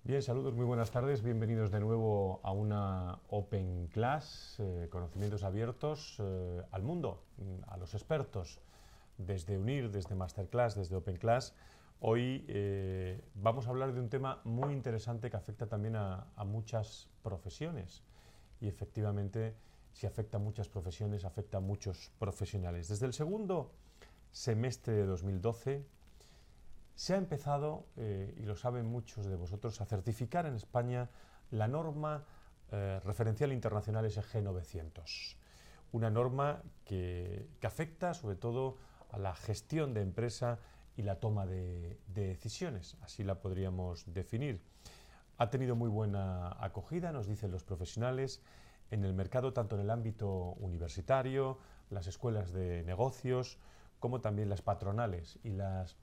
Bien, saludos, muy buenas tardes. Bienvenidos de nuevo a una Open Class, conocimientos abiertos al mundo, a los expertos, desde UNIR, desde Masterclass, desde Open Class. Hoy vamos a hablar de un tema muy interesante que afecta también a muchas profesiones. Y efectivamente, si afecta a muchas profesiones, afecta a muchos profesionales. Desde el segundo semestre de 2012, se ha empezado, y lo saben muchos de vosotros, a certificar en España la norma referencial internacional SG 900. Una norma que afecta sobre todo a la gestión de empresa y la toma de decisiones, así la podríamos definir. Ha tenido muy buena acogida, nos dicen los profesionales, en el mercado, tanto en el ámbito universitario, las escuelas de negocios, como también las patronales y las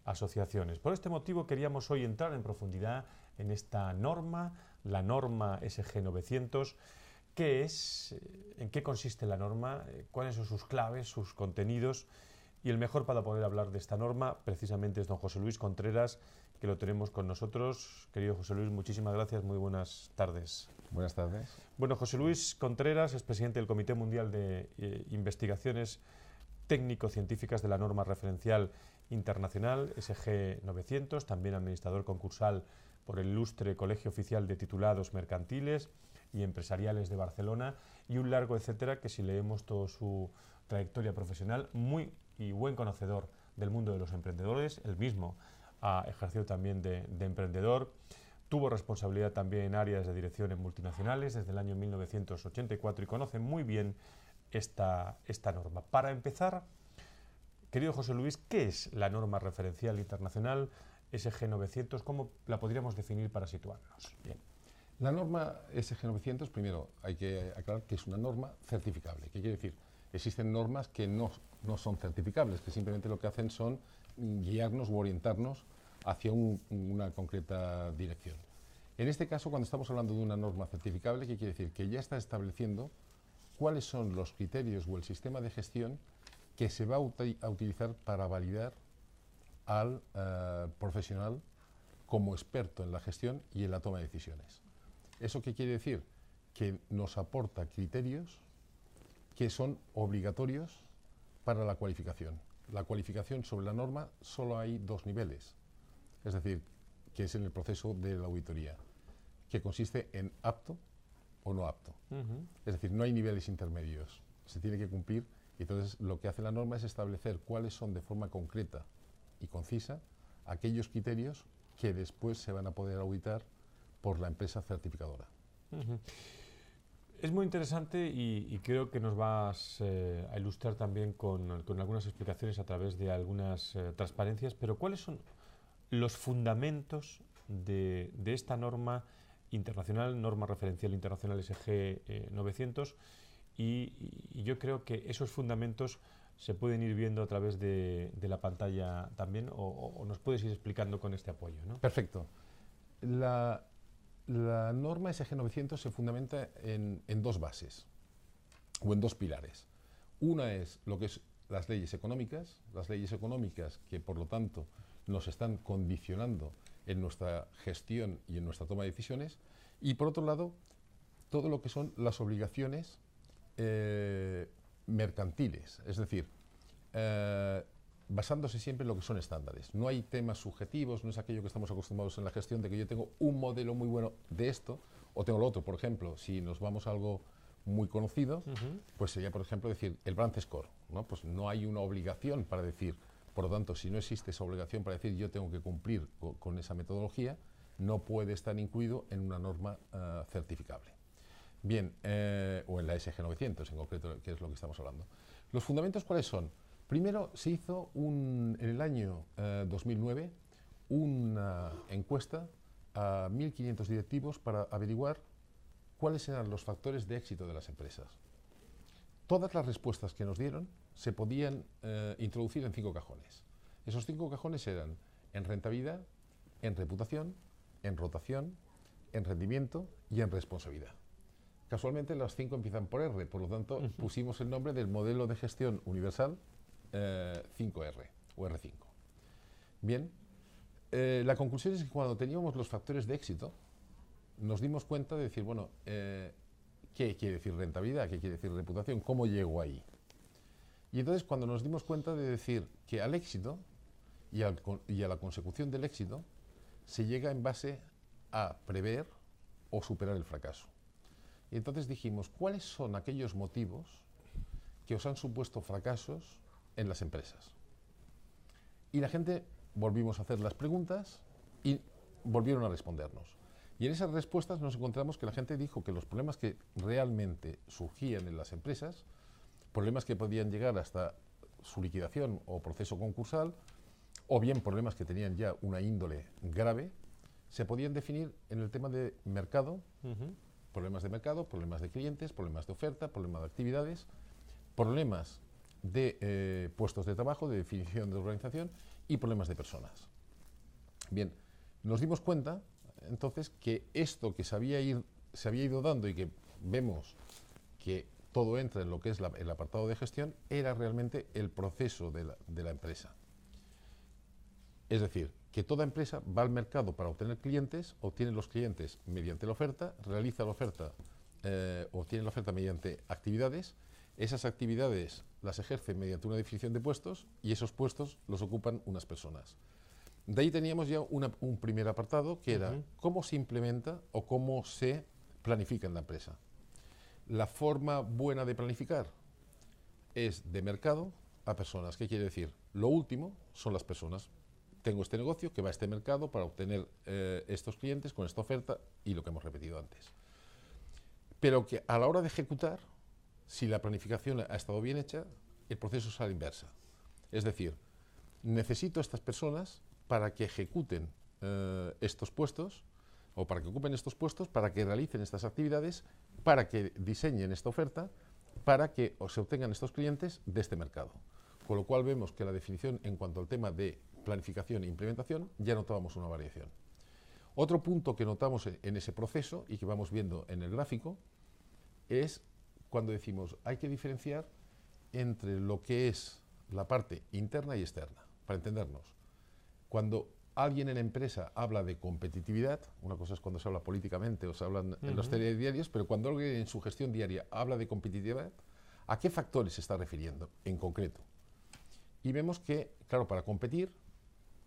asociaciones. Por este motivo queríamos hoy entrar en profundidad en esta norma, la norma SG 900. ¿Qué es? ¿En qué consiste la norma? ¿Cuáles son sus claves, sus contenidos? Y el mejor para poder hablar de esta norma precisamente es don José Luis Contreras, que lo tenemos con nosotros. Querido José Luis, muchísimas gracias, muy buenas tardes. Buenas tardes. Bueno, José Luis Contreras es presidente del Comité Mundial de Investigaciones Técnico-Científicas de la Norma Referencial Internacional SG 900, también administrador concursal por el ilustre Colegio Oficial de Titulados Mercantiles y Empresariales de Barcelona, y un largo etcétera que, si leemos toda su trayectoria profesional, muy y buen conocedor del mundo de los emprendedores. Él mismo ha ejercido también de emprendedor. Tuvo responsabilidad también en áreas de dirección en multinacionales desde el año 1984 y conoce muy bien esta norma. Para empezar, querido José Luis, ¿qué es la norma referencial internacional SG 900? ¿Cómo la podríamos definir para situarnos? Bien. La norma SG 900, primero hay que aclarar que es una norma certificable. ¿Qué quiere decir? Existen normas que no son certificables, que simplemente lo que hacen son guiarnos u orientarnos hacia una concreta dirección. En este caso, cuando estamos hablando de una norma certificable, ¿qué quiere decir? Que ya está estableciendo cuáles son los criterios o el sistema de gestión que se va a utilizar para validar al profesional como experto en la gestión y en la toma de decisiones. ¿Eso qué quiere decir? Que nos aporta criterios que son obligatorios para la cualificación. La cualificación sobre la norma solo hay dos niveles, es decir, que es en el proceso de la auditoría, que consiste en apto o no apto. Es decir, no hay niveles intermedios, se tiene que cumplir, y entonces lo que hace la norma es establecer cuáles son de forma concreta y concisa aquellos criterios que después se van a poder auditar por la empresa certificadora. Es muy interesante y creo que nos vas a ilustrar también con algunas explicaciones a través de algunas transparencias, pero ¿cuáles son los fundamentos de esta norma internacional, norma referencial internacional SG 900? Y yo creo que esos fundamentos se pueden ir viendo a través de la pantalla también, o nos puedes ir explicando con este apoyo, ¿no? Perfecto. La norma SG 900 se fundamenta en dos bases, o en dos pilares. Una es lo que es las leyes económicas que por lo tanto nos están condicionando en nuestra gestión y en nuestra toma de decisiones, y por otro lado, todo lo que son las obligaciones mercantiles, es decir, basándose siempre en lo que son estándares. No hay temas subjetivos, no es aquello que estamos acostumbrados en la gestión de que yo tengo un modelo muy bueno de esto o tengo lo otro. Por ejemplo, si nos vamos a algo muy conocido, pues sería, por ejemplo, decir el Brand Score, ¿no? Pues no hay una obligación para decir, por lo tanto, si no existe esa obligación para decir yo tengo que cumplir con esa metodología, no puede estar incluido en una norma certificable. Bien, o en la SG 900 en concreto, que es lo que estamos hablando. ¿Los fundamentos cuáles son? Primero, se hizo en el año 2009 una encuesta a 1.500 directivos para averiguar cuáles eran los factores de éxito de las empresas. Todas las respuestas que nos dieron se podían introducir en 5 cajones. Esos 5 cajones eran en rentabilidad, en reputación, en rotación, en rendimiento y en responsabilidad. Casualmente las 5 empiezan por R, por lo tanto pusimos el nombre del modelo de gestión universal 5R o R5. Bien, la conclusión es que cuando teníamos los factores de éxito, nos dimos cuenta de decir, bueno, ¿qué quiere decir rentabilidad? ¿Qué quiere decir reputación? ¿Cómo llego ahí? Y entonces cuando nos dimos cuenta de decir que al éxito y a la consecución del éxito se llega en base a prever o superar el fracaso. Y entonces dijimos, ¿cuáles son aquellos motivos que os han supuesto fracasos en las empresas? Y la gente volvimos a hacer las preguntas y volvieron a respondernos. Y en esas respuestas nos encontramos que la gente dijo que los problemas que realmente surgían en las empresas, problemas que podían llegar hasta su liquidación o proceso concursal, o bien problemas que tenían ya una índole grave, se podían definir en el tema de mercado, problemas de mercado, problemas de clientes, problemas de oferta, problemas de actividades, problemas de puestos de trabajo, de definición de organización y problemas de personas. Bien, nos dimos cuenta entonces que esto que se había ido dando y que vemos que todo entra en lo que es el apartado de gestión, era realmente el proceso de la empresa. Es decir, que toda empresa va al mercado para obtener clientes, obtiene los clientes mediante la oferta, realiza la oferta, obtiene la oferta mediante actividades, esas actividades las ejerce mediante una definición de puestos y esos puestos los ocupan unas personas. De ahí teníamos ya un primer apartado que era cómo se implementa o cómo se planifica en la empresa. La forma buena de planificar es de mercado a personas. ¿Qué quiere decir? Lo último son las personas. Tengo este negocio que va a este mercado para obtener estos clientes con esta oferta y lo que hemos repetido antes. Pero que a la hora de ejecutar, si la planificación ha estado bien hecha, el proceso es a la inversa. Es decir, necesito a estas personas para que ejecuten estos puestos o para que ocupen estos puestos, para que realicen estas actividades, para que diseñen esta oferta, para que se obtengan estos clientes de este mercado. Con lo cual vemos que la definición en cuanto al tema de planificación e implementación ya notábamos una variación. Otro punto que notamos en ese proceso y que vamos viendo en el gráfico es cuando decimos hay que diferenciar entre lo que es la parte interna y externa, para entendernos. Cuando alguien en empresa habla de competitividad, una cosa es cuando se habla políticamente o se hablan en los telediarios, pero cuando alguien en su gestión diaria habla de competitividad, ¿a qué factores se está refiriendo en concreto? Y vemos que, claro, para competir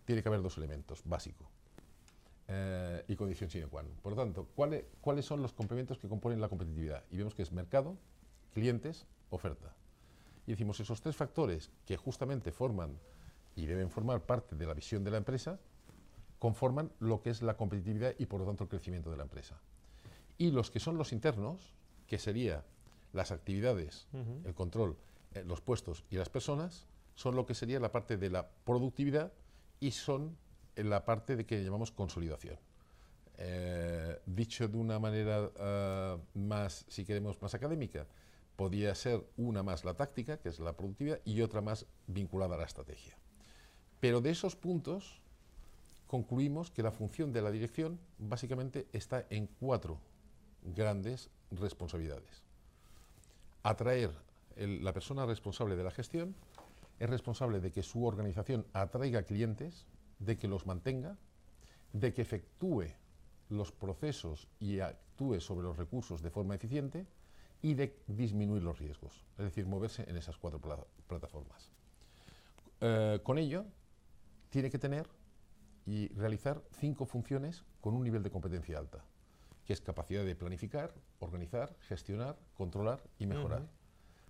tiene que haber dos elementos básicos y condición sine qua non. Por lo tanto, ¿cuáles son los complementos que componen la competitividad? Y vemos que es mercado, clientes, oferta. Y decimos, esos tres factores que justamente forman y deben formar parte de la visión de la empresa, conforman lo que es la competitividad y por lo tanto el crecimiento de la empresa. Y los que son los internos, que serían las actividades, el control, los puestos y las personas, son lo que sería la parte de la productividad y son la parte de que llamamos consolidación. Dicho de una manera más, si queremos, más académica, podría ser una más la táctica, que es la productividad, y otra más vinculada a la estrategia. Pero de esos puntos concluimos que la función de la dirección básicamente está en 4 grandes responsabilidades. Atraer, la persona responsable de la gestión es responsable de que su organización atraiga clientes, de que los mantenga, de que efectúe los procesos y actúe sobre los recursos de forma eficiente y de disminuir los riesgos, es decir, moverse en esas 4 plataformas. Con ello, tiene que tener y realizar 5 funciones con un nivel de competencia alta, que es capacidad de planificar, organizar, gestionar, controlar y mejorar.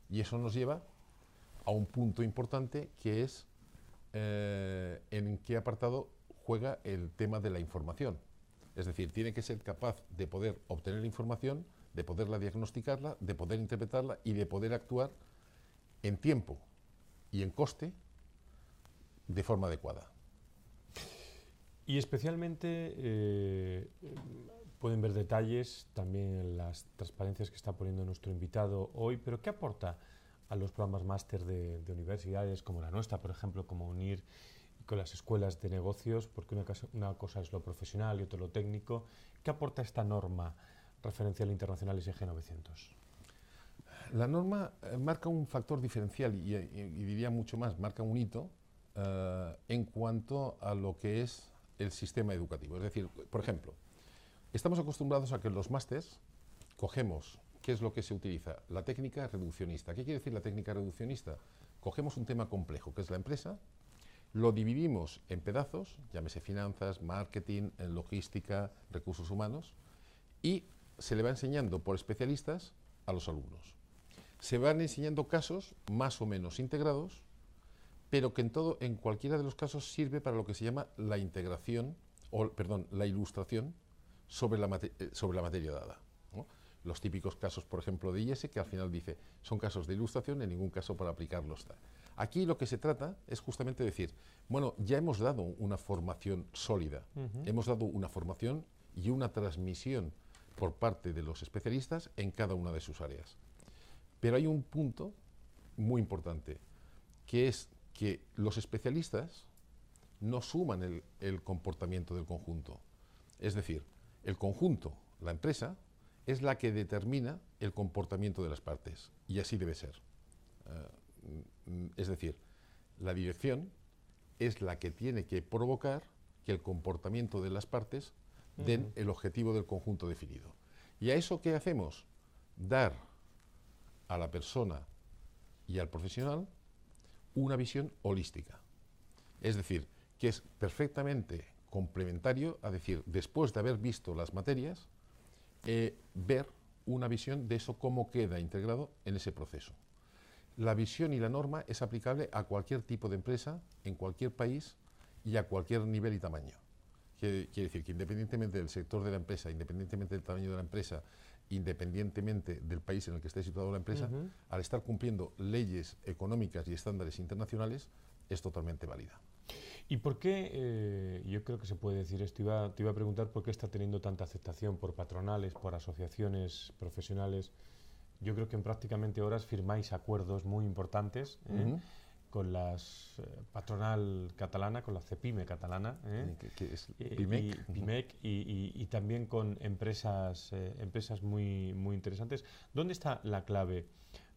Y eso nos lleva a un punto importante que es en qué apartado juega el tema de la información. Es decir, tiene que ser capaz de poder obtener información, de poderla diagnosticarla, de poder interpretarla y de poder actuar en tiempo y en coste de forma adecuada. Y especialmente pueden ver detalles también en las transparencias que está poniendo nuestro invitado hoy, pero ¿qué aporta a los programas máster de universidades como la nuestra, por ejemplo, como UNIR, con las escuelas de negocios? Porque una cosa es lo profesional y otra lo técnico. ¿Qué aporta esta norma referencial internacional SG 900? La norma marca un factor diferencial y diría mucho más, marca un hito en cuanto a lo que es el sistema educativo. Es decir, por ejemplo, estamos acostumbrados a que en los másters cogemos, ¿qué es lo que se utiliza? La técnica reduccionista. ¿Qué quiere decir la técnica reduccionista? Cogemos un tema complejo, que es la empresa, lo dividimos en pedazos, llámese finanzas, marketing, logística, recursos humanos, y se le va enseñando por especialistas a los alumnos. Se van enseñando casos más o menos integrados, pero que en cualquiera de los casos sirve para lo que se llama la integración, la ilustración sobre la materia dada, ¿no? Los típicos casos, por ejemplo, de IES, que al final dice, son casos de ilustración, en ningún caso para aplicarlos. Aquí lo que se trata es justamente decir, bueno, ya hemos dado una formación sólida, hemos dado una formación y una transmisión por parte de los especialistas en cada una de sus áreas. Pero hay un punto muy importante, que es que los especialistas no suman el comportamiento del conjunto. Es decir, el conjunto, la empresa, es la que determina el comportamiento de las partes, y así debe ser. Es decir, la dirección es la que tiene que provocar que el comportamiento de las partes den el objetivo del conjunto definido. ¿Y a eso qué hacemos? Dar a la persona y al profesional una visión holística. Es decir, que es perfectamente complementario a decir, después de haber visto las materias, ver una visión de eso cómo queda integrado en ese proceso. La visión y la norma es aplicable a cualquier tipo de empresa, en cualquier país y a cualquier nivel y tamaño. Quiere decir que independientemente del sector de la empresa, independientemente del tamaño de la empresa, independientemente del país en el que esté situada la empresa, al estar cumpliendo leyes económicas y estándares internacionales, es totalmente válida. ¿Y por qué, yo creo que se puede decir esto, te iba a preguntar por qué está teniendo tanta aceptación por patronales, por asociaciones profesionales? Yo creo que en prácticamente horas firmáis acuerdos muy importantes con la patronal catalana, con la CEPIME catalana, que es PIMEC. Y también con empresas muy, muy interesantes. ¿Dónde está la clave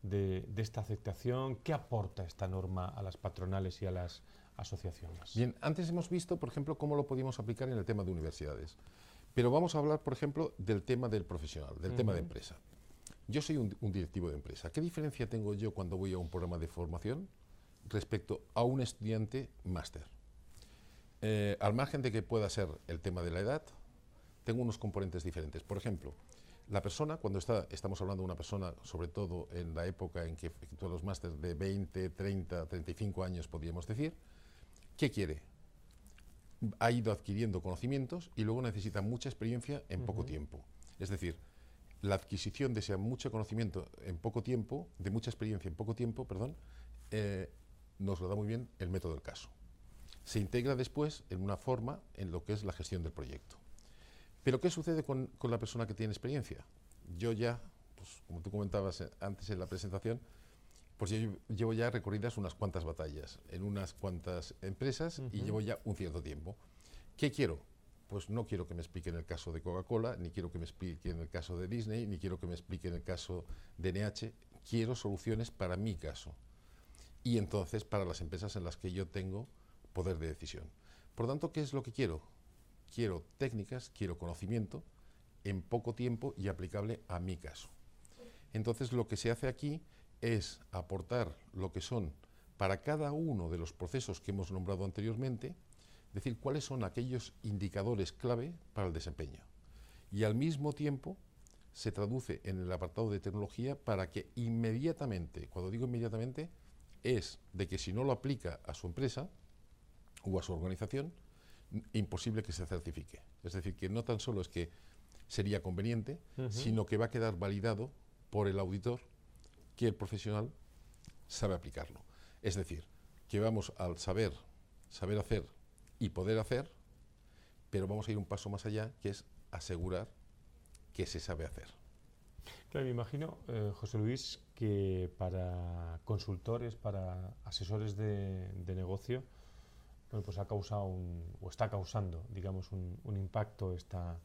de esta aceptación? ¿Qué aporta esta norma a las patronales y a las asociaciones? Bien, antes hemos visto, por ejemplo, cómo lo podíamos aplicar en el tema de universidades. Pero vamos a hablar, por ejemplo, del tema del profesional, del tema de empresa. Yo soy un directivo de empresa. ¿Qué diferencia tengo yo cuando voy a un programa de formación respecto a un estudiante máster? Al margen de que pueda ser el tema de la edad, tengo unos componentes diferentes. Por ejemplo, la persona, cuando estamos hablando de una persona, sobre todo en la época en que efectúa los másteres de 20, 30, 35 años, podríamos decir, ¿qué quiere? Ha ido adquiriendo conocimientos y luego necesita mucha experiencia en poco tiempo. Es decir, la adquisición de ese mucho conocimiento en poco tiempo, de mucha experiencia en poco tiempo, nos lo da muy bien el método del caso. Se integra después en una forma en lo que es la gestión del proyecto. Pero ¿qué sucede con la persona que tiene experiencia? Yo ya, pues, como tú comentabas antes en la presentación, pues yo llevo ya recorridas unas cuantas batallas en unas cuantas empresas y llevo ya un cierto tiempo. ¿Qué quiero? Pues no quiero que me expliquen el caso de Coca-Cola, ni quiero que me expliquen el caso de Disney, ni quiero que me expliquen el caso de NH. Quiero soluciones para mi caso. Y entonces para las empresas en las que yo tengo poder de decisión. Por lo tanto, ¿qué es lo que quiero? Quiero técnicas, quiero conocimiento en poco tiempo y aplicable a mi caso. Entonces lo que se hace aquí es aportar lo que son para cada uno de los procesos que hemos nombrado anteriormente, decir cuáles son aquellos indicadores clave para el desempeño. Y al mismo tiempo se traduce en el apartado de tecnología para que inmediatamente, cuando digo inmediatamente, es de que si no lo aplica a su empresa o a su organización, imposible que se certifique. Es decir, que no tan solo es que sería conveniente, sino que va a quedar validado por el auditor que el profesional sabe aplicarlo. Es decir, que vamos al saber hacer y poder hacer, pero vamos a ir un paso más allá, que es asegurar que se sabe hacer. Claro, me imagino, José Luis, que para consultores, para asesores de negocio, bueno, pues ha causado o está causando, digamos, un impacto esta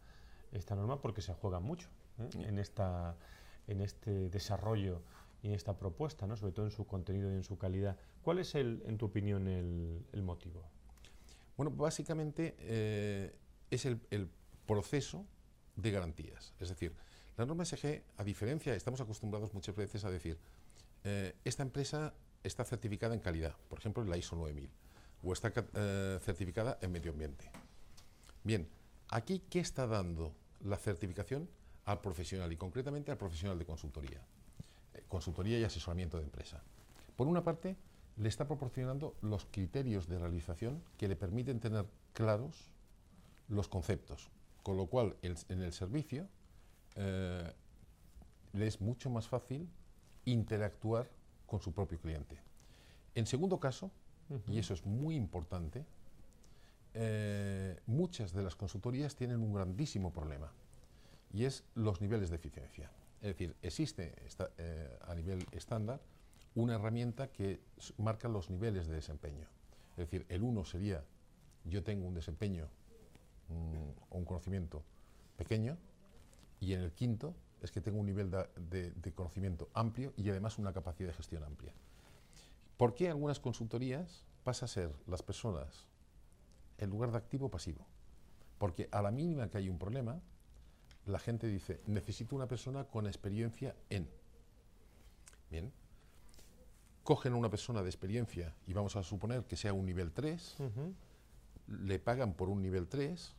norma, porque se juega mucho en este desarrollo y en esta propuesta, ¿no? Sobre todo en su contenido y en su calidad. ¿Cuál es, en tu opinión, el motivo? Bueno, básicamente es el proceso de garantías. Es decir, la norma SG, a diferencia, estamos acostumbrados muchas veces a decir, esta empresa está certificada en calidad, por ejemplo, en la ISO 9000, o está certificada en medio ambiente. Bien, aquí, ¿qué está dando la certificación al profesional y concretamente al profesional de consultoría? Consultoría y asesoramiento de empresa. Por una parte, le está proporcionando los criterios de realización que le permiten tener claros los conceptos, con lo cual en el servicio le es mucho más fácil interactuar con su propio cliente. En segundo caso, y eso es muy importante, muchas de las consultorías tienen un grandísimo problema y es los niveles de eficiencia. Es decir, existe a nivel estándar una herramienta que marca los niveles de desempeño. Es decir, el 1 sería yo tengo un desempeño o un conocimiento pequeño, y en el quinto es que tengo un nivel de conocimiento amplio y además una capacidad de gestión amplia. ¿Por qué algunas consultorías pasa a ser las personas en lugar de activo pasivo? Porque a la mínima que hay un problema, la gente dice, necesito una persona con experiencia en. Bien, cogen a una persona de experiencia y vamos a suponer que sea un nivel 3, le pagan por un nivel 3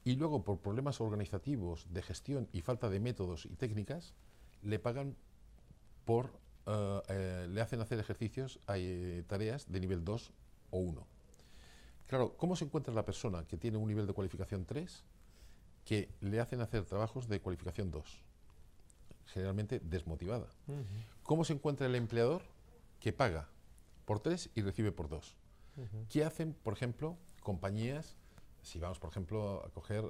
y luego por problemas organizativos de gestión y falta de métodos y técnicas, le pagan por, le hacen hacer ejercicios, tareas de nivel 2 o 1. Claro, ¿cómo se encuentra la persona que tiene un nivel de cualificación 3 que le hacen hacer trabajos de cualificación 2? Generalmente desmotivada. ¿Cómo se encuentra el empleador que paga por 3 y recibe por 2? ¿Qué hacen, por ejemplo, compañías, si vamos, por ejemplo, a coger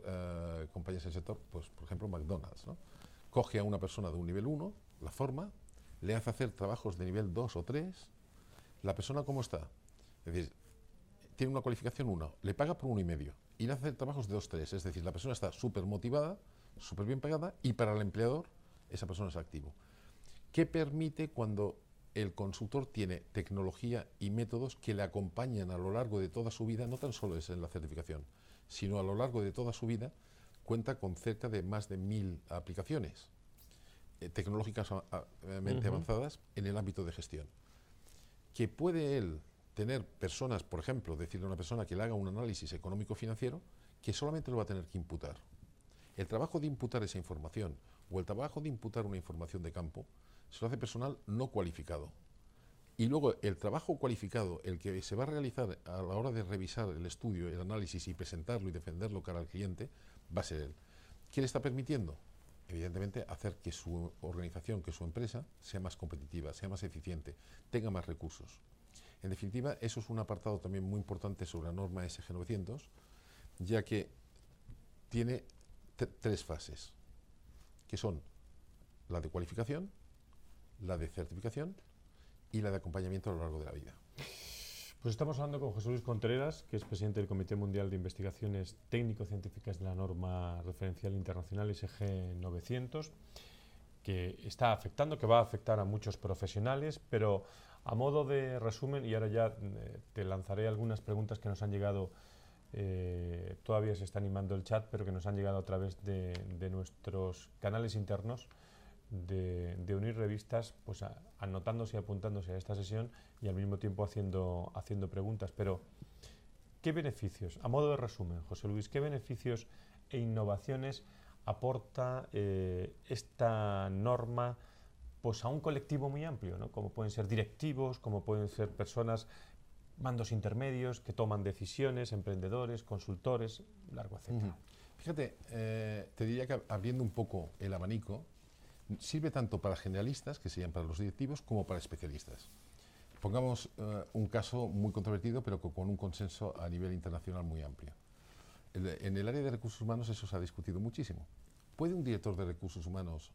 compañías del sector, pues, por ejemplo, McDonald's, ¿no? Coge a una persona de un nivel 1, la forma, le hace hacer trabajos de nivel 2 o 3, ¿la persona cómo está? Es decir, tiene una cualificación 1, le paga por 1,5 y le hace hacer trabajos de 2, 3, es decir, la persona está súper motivada, súper bien pagada y para el empleador esa persona es activo. ¿Qué permite cuando el consultor tiene tecnología y métodos que le acompañan a lo largo de toda su vida? No tan solo es en la certificación, sino a lo largo de toda su vida cuenta con cerca de más de 1000 aplicaciones tecnológicamente avanzadas en el ámbito de gestión. Que puede él tener personas, por ejemplo, decirle a una persona que le haga un análisis económico-financiero, que solamente lo va a tener que imputar. El trabajo de imputar esa información o el trabajo de imputar una información de campo se lo hace personal no cualificado. Y luego el trabajo cualificado, el que se va a realizar a la hora de revisar el estudio, el análisis y presentarlo y defenderlo cara al cliente, va a ser él. ¿Qué le está permitiendo? Evidentemente, hacer que su organización, que su empresa, sea más competitiva, sea más eficiente, tenga más recursos. En definitiva, eso es un apartado también muy importante sobre la norma SG900, ya que tiene 3 fases, que son la de cualificación, la de certificación y la de acompañamiento a lo largo de la vida. Pues estamos hablando con José Luis Contreras, que es presidente del Comité Mundial de Investigaciones Técnico-Científicas de la norma referencial internacional SG900, que está afectando, que va a afectar a muchos profesionales, pero a modo de resumen, y ahora ya te lanzaré algunas preguntas que nos han llegado, todavía se está animando el chat, pero que nos han llegado a través de nuestros canales internos de Unir Revistas, pues anotándose y apuntándose a esta sesión y al mismo tiempo haciendo preguntas. Pero, ¿qué beneficios, a modo de resumen, José Luis, qué beneficios e innovaciones aporta esta norma pues a un colectivo muy amplio, ¿no? Como pueden ser directivos, como pueden ser personas, mandos intermedios que toman decisiones, emprendedores, consultores, largo etcétera? Fíjate, te diría que abriendo un poco el abanico, sirve tanto para generalistas, que serían para los directivos, como para especialistas. Pongamos un caso muy controvertido, pero con un consenso a nivel internacional muy amplio. En el área de recursos humanos eso se ha discutido muchísimo. ¿Puede un director de recursos humanos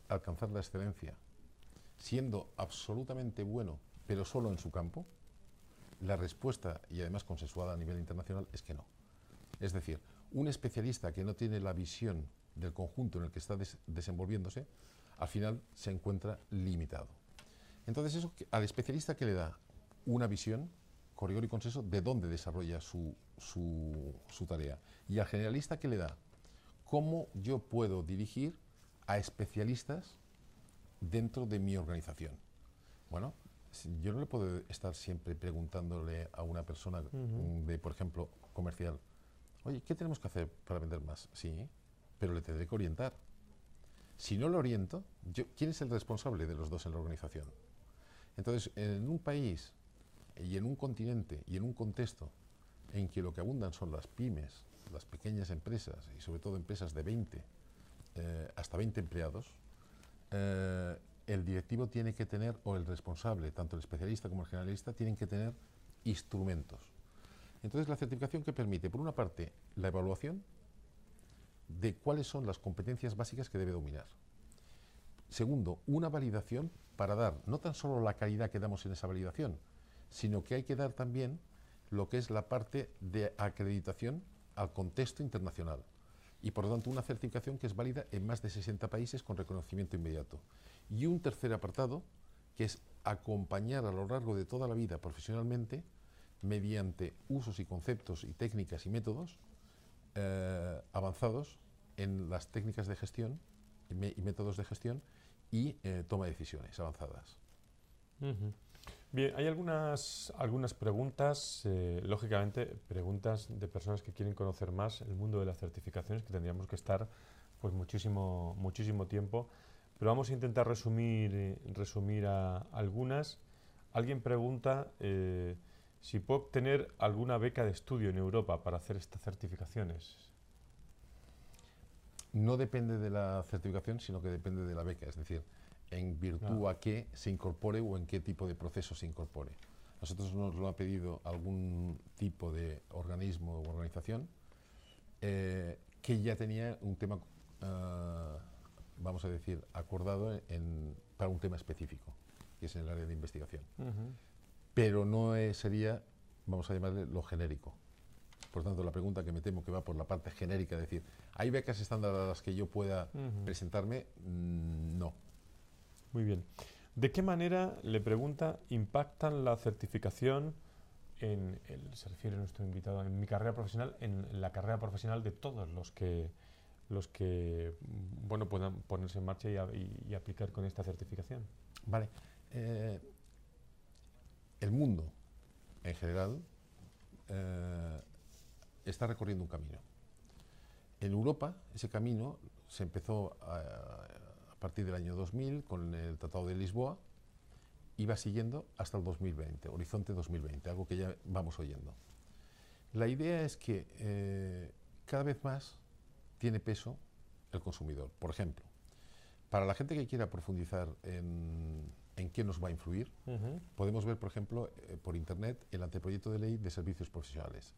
alcanzar la excelencia siendo absolutamente bueno, pero solo en su campo? La respuesta, y además consensuada a nivel internacional, es que no. Es decir, un especialista que no tiene la visión del conjunto en el que está desenvolviéndose, al final se encuentra limitado. Entonces, eso al especialista que le da una visión, con rigor y consenso, de dónde desarrolla su su tarea. ¿Y al generalista qué le da? ¿Cómo yo puedo dirigir a especialistas dentro de mi organización? Bueno, yo no le puedo estar siempre preguntándole a una persona de, por ejemplo, comercial, oye, ¿qué tenemos que hacer para vender más? Sí, pero le tendré que orientar. Si no lo oriento, ¿quién es el responsable de los dos en la organización? Entonces, en un país y en un continente y en un contexto en que lo que abundan son las pymes, las pequeñas empresas y sobre todo empresas de 20 hasta 20 empleados, el directivo tiene que tener, o el responsable, tanto el especialista como el generalista, tienen que tener instrumentos. Entonces, la certificación que permite, por una parte, la evaluación de cuáles son las competencias básicas que debe dominar. Segundo, una validación para dar no tan solo la calidad que damos en esa validación, sino que hay que dar también lo que es la parte de acreditación al contexto internacional. Y por lo tanto una certificación que es válida en más de 60 países con reconocimiento inmediato. Y un tercer apartado, que es acompañar a lo largo de toda la vida profesionalmente mediante usos y conceptos y técnicas y métodos avanzados en las técnicas de gestión y métodos de gestión y toma de decisiones avanzadas. Bien, hay algunas preguntas, lógicamente, preguntas de personas que quieren conocer más el mundo de las certificaciones, que tendríamos que estar pues muchísimo tiempo, pero vamos a intentar resumir a algunas. Alguien pregunta si puedo obtener alguna beca de estudio en Europa para hacer estas certificaciones. No depende de la certificación, sino que depende de la beca, es decir, en virtud a qué se incorpore o en qué tipo de proceso se incorpore. Nosotros nos lo ha pedido algún tipo de organismo o organización que ya tenía un tema, vamos a decir, acordado para un tema específico, que es en el área de investigación. Pero no sería, vamos a llamarle, lo genérico. Por tanto, la pregunta que me temo que va por la parte genérica, es decir, ¿hay becas estándar a las que yo pueda presentarme? No. Muy bien. ¿De qué manera, le pregunta, impactan la certificación se refiere a nuestro invitado, en mi carrera profesional, en la carrera profesional de todos los que bueno, puedan ponerse en marcha y aplicar con esta certificación? Vale. El mundo, en general, está recorriendo un camino. En Europa, ese camino se empezó a partir del año 2000 con el Tratado de Lisboa y va siguiendo hasta el 2020, Horizonte 2020, algo que ya vamos oyendo. La idea es que cada vez más tiene peso el consumidor. Por ejemplo, para la gente que quiera profundizar en qué nos va a influir, podemos ver, por ejemplo, por Internet, el anteproyecto de ley de servicios profesionales.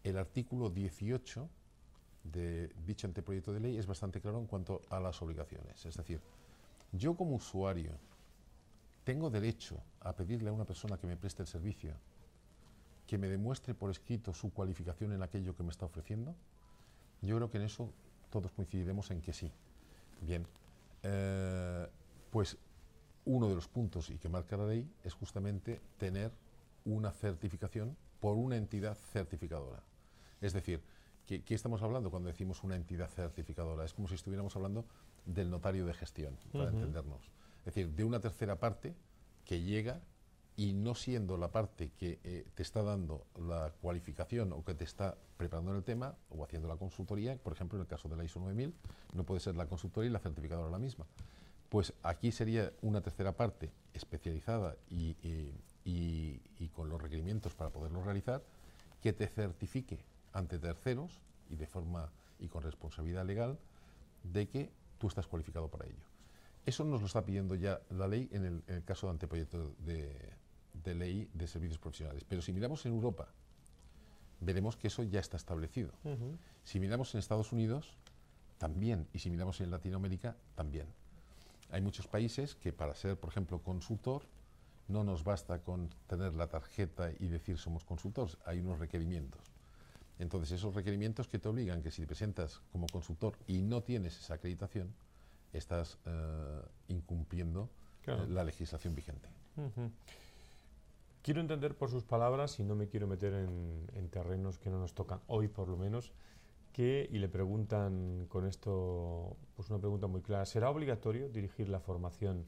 El artículo 18 de dicho anteproyecto de ley es bastante claro en cuanto a las obligaciones. Es decir, yo como usuario tengo derecho a pedirle a una persona que me preste el servicio que me demuestre por escrito su cualificación en aquello que me está ofreciendo. Yo creo que en eso todos coincidiremos en que sí. Bien, pues uno de los puntos y que marca la ley es justamente tener una certificación por una entidad certificadora. Es decir, ¿qué estamos hablando cuando decimos una entidad certificadora? Es como si estuviéramos hablando del notario de gestión, para entendernos. Es decir, de una tercera parte que llega y no siendo la parte que te está dando la cualificación o que te está preparando en el tema o haciendo la consultoría, por ejemplo, en el caso de la ISO 9000, no puede ser la consultoría y la certificadora la misma. Pues aquí sería una tercera parte especializada y con los requerimientos para poderlo realizar, que te certifique ante terceros y de forma y con responsabilidad legal de que tú estás cualificado para ello. Eso nos lo está pidiendo ya la ley en el caso de anteproyecto de ley de servicios profesionales. Pero si miramos en Europa, veremos que eso ya está establecido. Si miramos en Estados Unidos, también. Y si miramos en Latinoamérica, también. Hay muchos países que para ser, por ejemplo, consultor, no nos basta con tener la tarjeta y decir somos consultores, hay unos requerimientos. Entonces, esos requerimientos que te obligan que si te presentas como consultor y no tienes esa acreditación, estás incumpliendo la legislación vigente. Quiero entender por sus palabras, y no me quiero meter en terrenos que no nos tocan hoy por lo menos, y le preguntan con esto, pues una pregunta muy clara: ¿será obligatorio dirigir la formación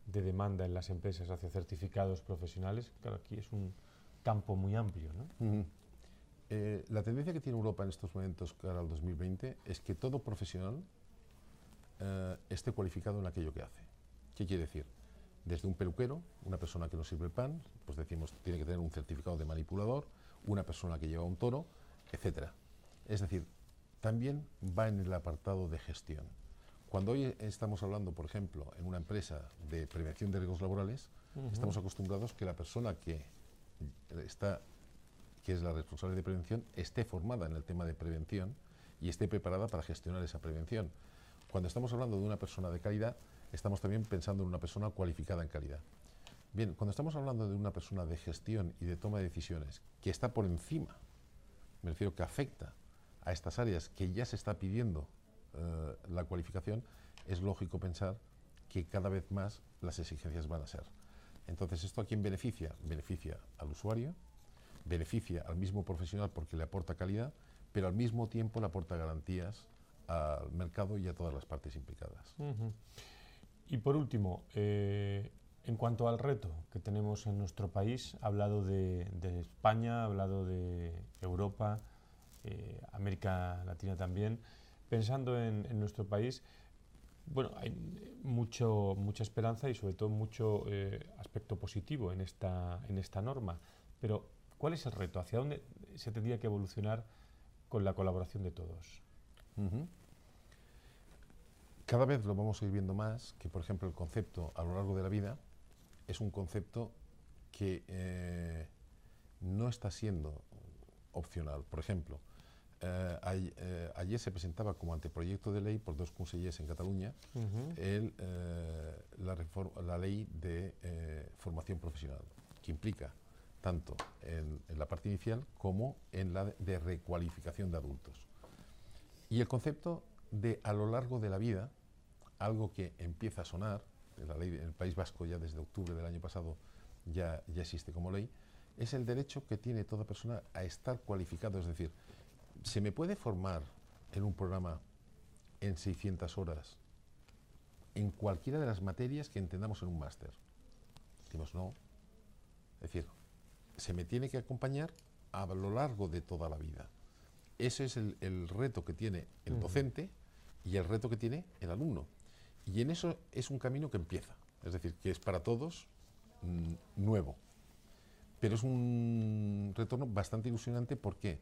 de demanda en las empresas hacia certificados profesionales? Claro, aquí es un campo muy amplio, ¿no? Ujú. La tendencia que tiene Europa en estos momentos cara al 2020 es que todo profesional esté cualificado en aquello que hace. ¿Qué quiere decir? Desde un peluquero, una persona que nos sirve el pan, pues decimos tiene que tener un certificado de manipulador, una persona que lleva un toro, etcétera. Es decir, también va en el apartado de gestión. Cuando hoy estamos hablando, por ejemplo, en una empresa de prevención de riesgos laborales, estamos acostumbrados que la persona que es la responsable de prevención, esté formada en el tema de prevención y esté preparada para gestionar esa prevención. Cuando estamos hablando de una persona de calidad, estamos también pensando en una persona cualificada en calidad. Bien, cuando estamos hablando de una persona de gestión y de toma de decisiones que está por encima, me refiero que afecta a estas áreas que ya se está pidiendo la cualificación, es lógico pensar que cada vez más las exigencias van a ser. Entonces, ¿esto a quién beneficia? Beneficia al usuario, beneficia al mismo profesional porque le aporta calidad, pero al mismo tiempo le aporta garantías al mercado y a todas las partes implicadas. Y por último, en cuanto al reto que tenemos en nuestro país, ha hablado de España, ha hablado de Europa, América Latina también. Pensando en nuestro país, bueno, hay mucha esperanza y sobre todo mucho aspecto positivo en esta norma. Pero, ¿cuál es el reto? ¿Hacia dónde se tendría que evolucionar con la colaboración de todos? Cada vez lo vamos a ir viendo más, que por ejemplo el concepto a lo largo de la vida es un concepto que no está siendo opcional. Por ejemplo, ayer se presentaba como anteproyecto de ley por dos consellers en Cataluña la ley de formación profesional, que implica tanto en la parte inicial como en la de recualificación de adultos. Y el concepto de a lo largo de la vida, algo que empieza a sonar, la ley en el País Vasco ya desde octubre del año pasado ya existe como ley, es el derecho que tiene toda persona a estar cualificado. Es decir, ¿se me puede formar en un programa en 600 horas en cualquiera de las materias que entendamos en un máster? Decimos no. Es decir, se me tiene que acompañar a lo largo de toda la vida. Ese es el reto que tiene el docente y el reto que tiene el alumno. Y en eso es un camino que empieza. Es decir, que es para todos nuevo. Pero es un retorno bastante ilusionante. ¿Por qué?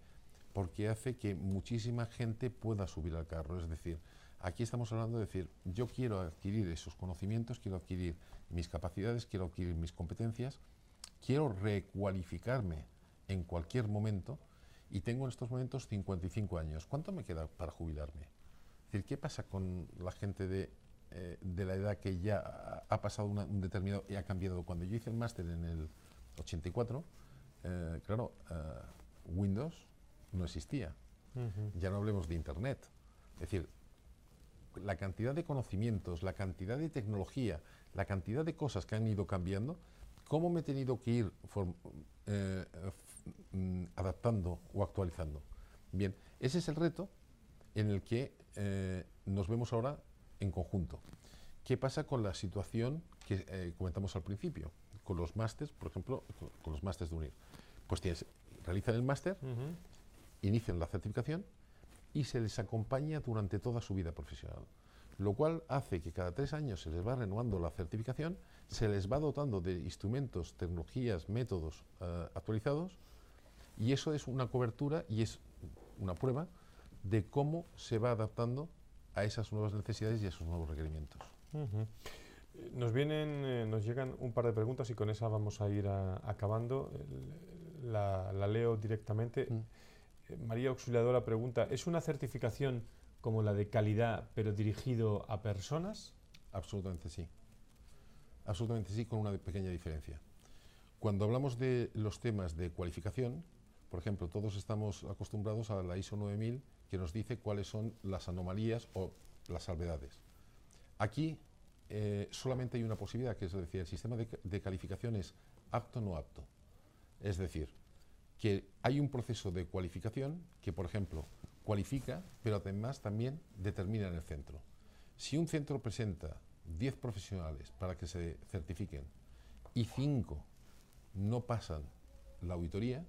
Porque hace que muchísima gente pueda subir al carro. Es decir, aquí estamos hablando de decir, yo quiero adquirir esos conocimientos, quiero adquirir mis capacidades, quiero adquirir mis competencias, quiero recualificarme en cualquier momento y tengo en estos momentos 55 años. ¿Cuánto me queda para jubilarme? Es decir, ¿qué pasa con la gente de la edad que ya ha pasado un determinado y ha cambiado? Cuando yo hice el máster en el 84, Windows no existía. Ya no hablemos de Internet. Es decir, la cantidad de conocimientos, la cantidad de tecnología, la cantidad de cosas que han ido cambiando, ¿cómo me he tenido que ir adaptando o actualizando? Bien, ese es el reto en el que nos vemos ahora en conjunto. ¿Qué pasa con la situación que comentamos al principio? Con los másters, por ejemplo, con los másters de UNIR. Pues realizan el máster, inician la certificación y se les acompaña durante toda su vida profesional. Lo cual hace que cada 3 años se les va renovando la certificación, se les va dotando de instrumentos, tecnologías, métodos actualizados, y eso es una cobertura y es una prueba de cómo se va adaptando a esas nuevas necesidades y a esos nuevos requerimientos. Nos llegan un par de preguntas y con esa vamos a ir acabando. La leo directamente. María Auxiliadora pregunta: ¿es una certificación como la de calidad pero dirigido a personas? Absolutamente sí. Absolutamente sí, con una pequeña diferencia. Cuando hablamos de los temas de cualificación, por ejemplo, todos estamos acostumbrados a la ISO 9000, que nos dice cuáles son las anomalías o las salvedades. Aquí solamente hay una posibilidad, que es decir, el sistema de calificación es apto o no apto. Es decir, que hay un proceso de cualificación que, por ejemplo, cualifica, pero además también determina en el centro. Si un centro presenta 10 profesionales para que se certifiquen y 5 no pasan la auditoría,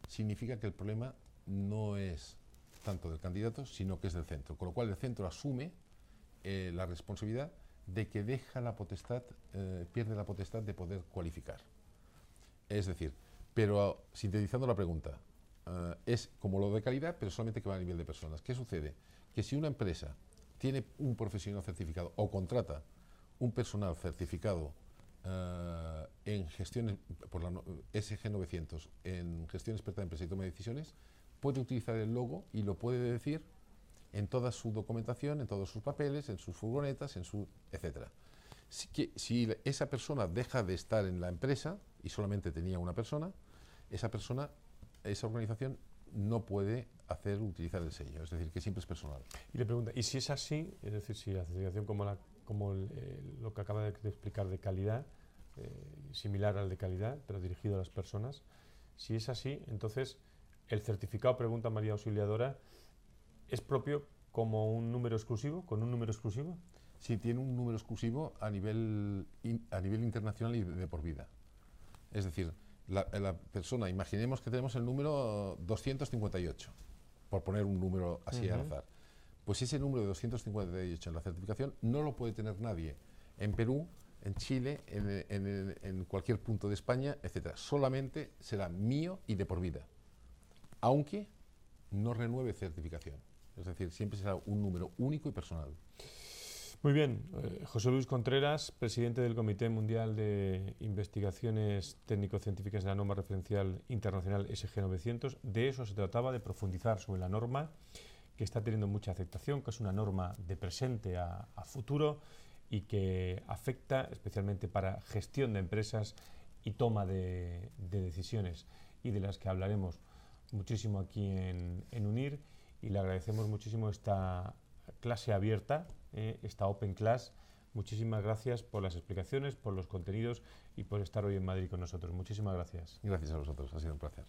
significa que el problema no es tanto del candidato, sino que es del centro. Con lo cual el centro asume la responsabilidad de que deja la potestad, pierde la potestad de poder cualificar. Es decir, pero sintetizando la pregunta, es como lo de calidad, pero solamente que va a nivel de personas. ¿Qué sucede? Que si una empresa tiene un profesional certificado o contrata un personal certificado en gestiones, por la SG 900, en gestión experta de empresa y toma de decisiones, puede utilizar el logo y lo puede decir en toda su documentación, en todos sus papeles, en sus furgonetas, etcétera. Si esa persona deja de estar en la empresa y solamente tenía una persona, esa organización no puede utilizar el sello, es decir, que siempre es personal. Y le pregunta, ¿y si es así? Es decir, si la certificación como lo que acaba de explicar de calidad, similar al de calidad, pero dirigido a las personas, si es así, entonces el certificado, pregunta María Auxiliadora, ¿es propio como un número exclusivo, con un número exclusivo? Sí, tiene un número exclusivo a nivel internacional y de por vida. Es decir, la persona, imaginemos que tenemos el número 258, por poner un número así al azar. Pues ese número de 258 en la certificación no lo puede tener nadie en Perú, en Chile, en cualquier punto de España, etcétera. Solamente será mío y de por vida, aunque no renueve certificación. Es decir, siempre será un número único y personal. Muy bien. José Luis Contreras, presidente del Comité Mundial de Investigaciones Técnico-Científicas de la Norma Referencial Internacional SG 900. De eso se trataba, de profundizar sobre la norma, que está teniendo mucha aceptación, que es una norma de presente a futuro y que afecta especialmente para gestión de empresas y toma de decisiones, y de las que hablaremos muchísimo aquí en UNIR, y le agradecemos muchísimo esta clase abierta, esta Open Class. Muchísimas gracias por las explicaciones, por los contenidos y por estar hoy en Madrid con nosotros. Muchísimas gracias. Gracias a vosotros, ha sido un placer.